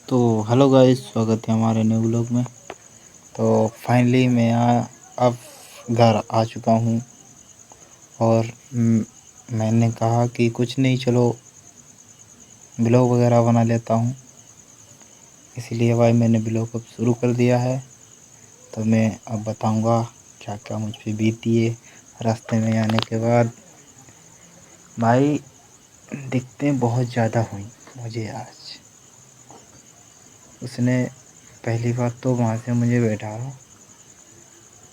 तो hello guys, स्वागत है हमारे न्यू व्लॉग में। तो फाइनली मैं अब घर आ चुका हूँ और मैंने कहा कि कुछ नहीं, चलो ब्लॉग वगैरह बना लेता हूँ। इसीलिए भाई मैंने ब्लॉग अब शुरू कर दिया है। तो मैं अब बताऊँगा क्या क्या मुझ पे बीती है रास्ते में आने के बाद। भाई दिक्कतें बहुत ज़्यादा हुई मुझे आज। उसने पहली बात तो वहाँ से मुझे बैठाया,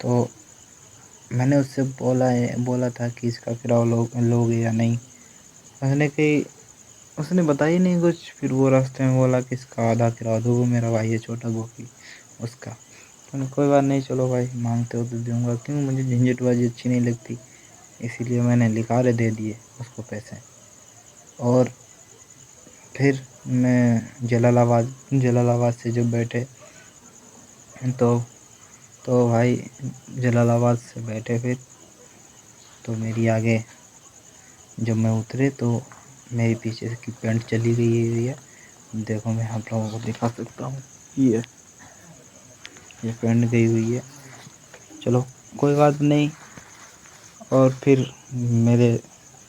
तो मैंने उससे बोला था कि इसका किराया लोगे या नहीं। उसने बताया ही नहीं कुछ। फिर वो रास्ते में बोला कि इसका आधा किराया दो, वो मेरा भाई है छोटा गोपी उसका। तो कोई बात नहीं, चलो भाई मांगते हो तो दूंगा, क्यों, मुझे झंझटबाजी अच्छी नहीं लगती। इसीलिए मैंने लिखारे दे दिए उसको पैसे। और फिर मैं जलालाबाद से जब बैठे तो भाई जलालाबाद से बैठे फिर तो मेरी आगे जब मैं उतरे तो मेरे पीछे की पैंट चली गई हुई है। देखो मैं आप लोगों को दिखा सकता हूँ, ये पैंट गई हुई है। चलो कोई बात नहीं। और फिर मेरे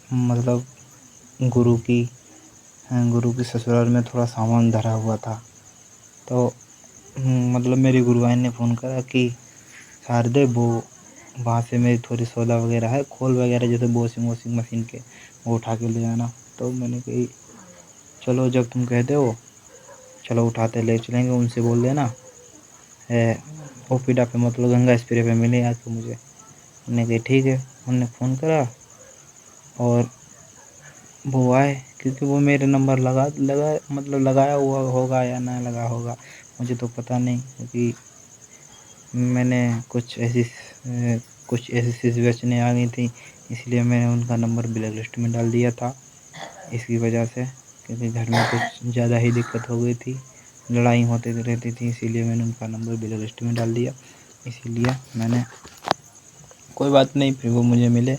मतलब गुरु की ससुराल में थोड़ा सामान धरा हुआ था। तो मतलब मेरी गुरुआइन ने फ़ोन करा कि शारदे वो वहाँ से मेरी थोड़ी सौदा वगैरह है, खोल वगैरह जैसे वॉशिंग मशीन के, वो उठा के ले आना। तो मैंने कही चलो जब तुम कहते हो चलो उठाते ले चलेंगे। उनसे बोल देना है ओपीडा पे, मतलब गंगा स्प्रे पे मिले आके मुझे। मैंने कही ठीक है। उनने फ़ोन करा और वो आए, क्योंकि वो मेरे नंबर मतलब लगाया हुआ होगा या ना लगा होगा मुझे तो पता नहीं, क्योंकि मैंने कुछ ऐसी सिचुएशनें आ गई थी, इसलिए मैंने उनका नंबर ब्लैक लिस्ट में डाल दिया था इसकी वजह से, क्योंकि घर में कुछ ज़्यादा ही दिक्कत हो गई थी, लड़ाई होती रहती थी, इसीलिए मैंने उनका नंबर ब्लैक लिस्ट में डाल दिया। इसीलिए मैंने कोई बात नहीं, फिर वो मुझे मिले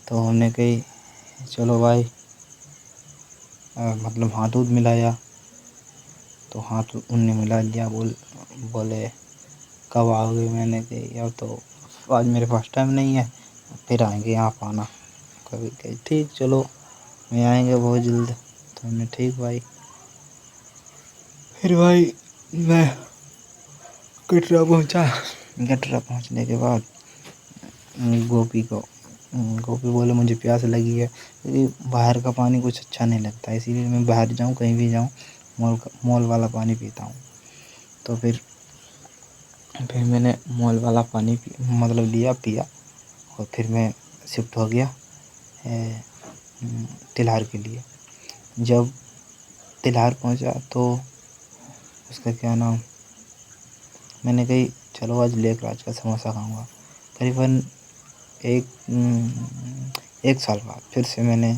तो हमने कही चलो भाई मतलब हाथ दूध मिलाया। तो हाथ उनने मिला दिया। बोले कब आओगे। मैंने कही अब तो आज मेरे पास टाइम नहीं है, फिर आएंगे आप आना कभी। कही ठीक चलो मैं आएंगे बहुत जल्द। तो हमने ठीक भाई। फिर भाई मैं कटरा पहुंचा। कटरा पहुंचने के बाद गोपी बोले मुझे प्यास लगी है, क्योंकि बाहर का पानी कुछ अच्छा नहीं लगता, इसीलिए मैं बाहर जाऊं कहीं भी जाऊं मॉल वाला पानी पीता हूं। तो फिर मैंने मॉल वाला पानी मतलब लिया पिया। और फिर मैं शिफ्ट हो गया तिलहार के लिए। जब तिलहार पहुंचा तो उसका क्या नाम, मैंने कही चलो आज लेक राज का समोसा खाऊंगा। करीबन एक साल बाद फिर से मैंने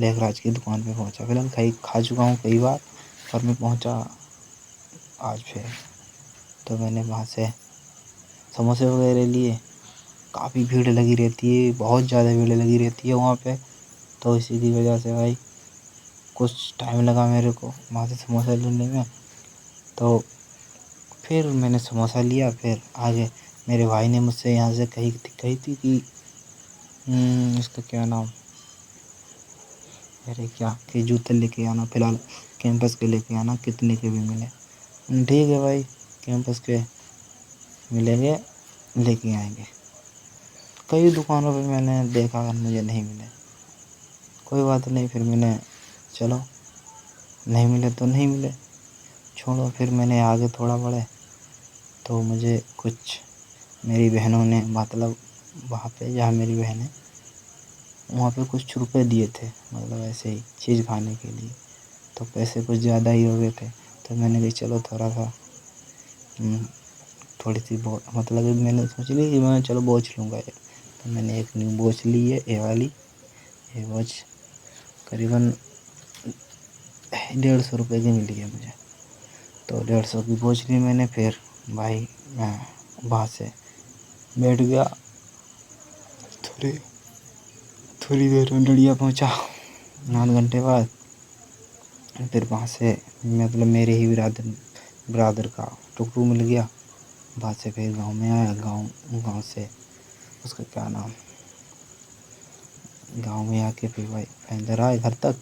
लेखराज की दुकान पे पहुंचा। फिलहाल खा चुका हूँ कई बार, पर मैं पहुंचा आज फिर। तो मैंने वहाँ से समोसे वगैरह लिए। काफ़ी भीड़ लगी रहती है, बहुत ज़्यादा भीड़ लगी रहती है वहाँ पे। तो इसी की वजह से भाई कुछ टाइम लगा मेरे को वहाँ से समोसा लेने में। तो फिर मैंने समोसा लिया। फिर आगे मेरे भाई ने मुझसे यहाँ से कही थी कि इसका क्या नाम, अरे क्या कि जूते लेके आना, फ़िलहाल कैंपस के लेके आना, कितने के भी मिले। ठीक है भाई, कैंपस के मिलेंगे, लेके आएंगे। कई दुकानों पे मैंने देखा मुझे नहीं मिले। कोई बात नहीं, फिर मैंने चलो नहीं मिले तो नहीं मिले, छोड़ो। फिर मैंने आगे थोड़ा बढ़े तो मुझे कुछ मेरी बहनों ने, मतलब वहाँ पे जहाँ मेरी बहन है वहाँ पे कुछ रुपए दिए थे, मतलब ऐसे ही चीज़ खाने के लिए। तो पैसे कुछ ज़्यादा ही हो गए थे। तो मैंने कहा चलो थोड़ा सा थोड़ी सी मतलब मैंने सोच ली कि मैं चलो वॉच लूँगा एक। तो मैंने एक न्यू वॉच ली है, ये वाली। ये वॉच करीबन 150 रुपये की मिली है मुझे। तो 150 की वॉच ली मैंने। फिर भाई मैं वहाँ से बैठ गया। थोड़ी देर में डलिया पहुँचा 8 घंटे बाद। फिर वहाँ से मतलब मेरे ही ब्रादर का टुकड़ू मिल गया। वहाँ से फिर गांव में आया। गांव से उसका क्या नाम, गांव में आके फिर भाई इधर आए घर तक।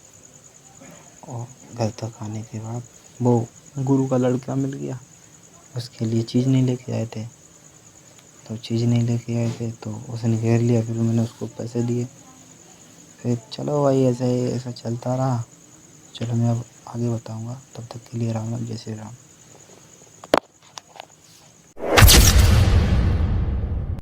और घर तक आने के बाद वो गुरु का लड़का मिल गया। उसके लिए चीज़ नहीं लेके आए थे, तो चीज़ नहीं लेके आए थे तो उसने घेर लिया। फिर मैंने उसको पैसे दिए। फिर चलो भाई ऐसा ही ऐसा चलता रहा। चलो मैं अब आगे बताऊंगा, तब तक के लिए राम राम, जय श्री राम।